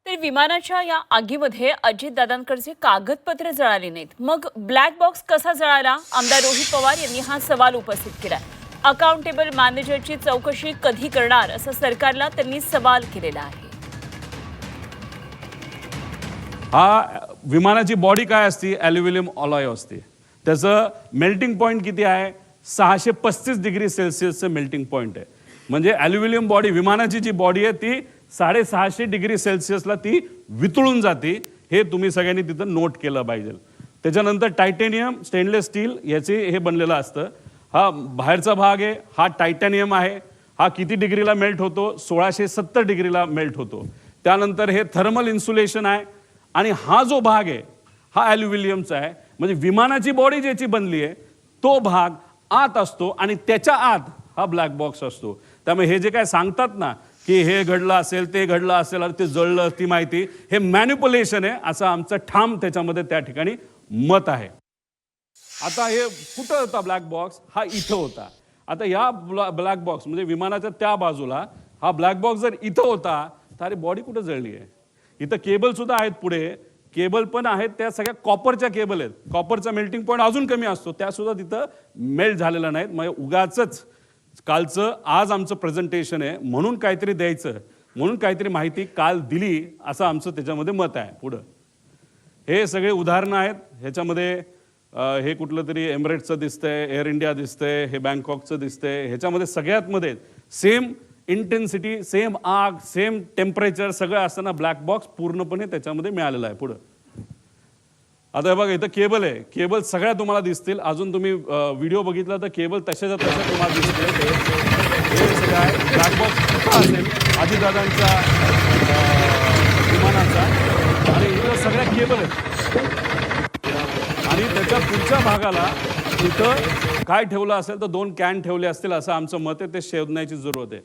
तर विमानाच्या या आगीमध्ये अजितदादांकडचे कागदपत्रे जळाली नाहीत. मग ब्लॅक बॉक्स कसा जळाला? आमदार रोहित पवार यांनी हा सवाल उपस्थित केला. अकाउंटेबल मॅनेजरची चौकशी कधी करणार असं सरकारला त्यांनी सवाल केलेला आहे. हा विमानाची बॉडी काय असते? ॲल्युमिनियम अलॉय असते. त्याचं मेल्टिंग पॉईंट किती आहे? 635 डिग्री सेल्सिअसचं मेल्टिंग पॉईंट आहे. म्हणजे ॲल्युमिनियम बॉडी, विमानाची जी बॉडी आहे ती 650 डिग्री सेल्सिअसला ती वितळून जाते. हे तुम्ही सगळ्यांनी तिथं नोट केलं पाहिजे. त्याच्यानंतर टायटॅनियम, स्टेनलेस स्टील याचे हे बनलेलं असतं. हा बाहेरचा भाग आहे, हा टायटॅनियम आहे. हा किती डिग्रीला मेल्ट होतो? 1670 डिग्रीला मेल्ट होतो. त्यानंतर हे थर्मल इन्सुलेशन आहे. आणि हा जो भाग आहे हा ॲल्युमिनियमचा आहे. म्हणजे विमानाची बॉडी ज्याची बनली आहे तो भाग आत असतो आणि त्याच्या आत हा ब्लॅक बॉक्स असतो. त्यामुळे हे जे काय सांगतात ना की हे घडलं असेल, ते घडलं असेल आणि ते जळलं, ती माहिती हे मॅनिप्युलेशन आहे असं आमचं ठाम त्याच्यामध्ये त्या ठिकाणी मत आहे. आता हे कुठं होता ब्लॅक बॉक्स? हा इथं होता. आता या ब्लॅक बॉक्स म्हणजे विमानाच्या त्या बाजूला हा ब्लॅक बॉक्स जर इथं होता तर अरे बॉडी कुठं जळली आहे? इथं केबल सुद्धा आहेत, पुढे केबल पण आहेत. त्या सगळ्या कॉपरच्या केबल आहेत. कॉपरचा मेल्टिंग पॉईंट अजून कमी असतो, त्या सुद्धा तिथं मेल्ट झालेला नाहीत. म्हणजे उगाचच कालचं आज आमचं प्रेझेंटेशन आहे म्हणून काहीतरी द्यायचं, म्हणून काहीतरी माहिती काल दिली असं आमचं त्याच्यामध्ये मत आहे. पुढं हे सगळे उदाहरणं आहेत. ह्याच्यामध्ये हे कुठलं तरी एमिरेट्सचं दिसतंय, एअर इंडिया दिसतंय, हे बँकॉकचं दिसतंय. ह्याच्यामध्ये सगळ्यात मध्ये सेम इंटेन्सिटी, सेम आग, सेम टेम्परेचर सगळं असताना ब्लॅक बॉक्स पूर्णपणे त्याच्यामध्ये मिळालेला आहे. पुढं आता हे बघा इथं केबल आहे. केबल सगळ्या तुम्हाला दिसतील. अजून तुम्ही व्हिडिओ बघितला तर केबल तशाच्या तशा तुम्हाला दिसतील. हे सगळं आहे. ब्लॅक बॉक्स कुठं असेल? अजितदादांच्या विमानाचा. आणि इथं सगळ्या केबल आहेत. आणि त्याच्या पुढच्या भागाला इथं काय ठेवलं असेल तर 2 कॅन ठेवले असतील असं आमचं मत आहे. ते शोधण्याची जरूरत आहे.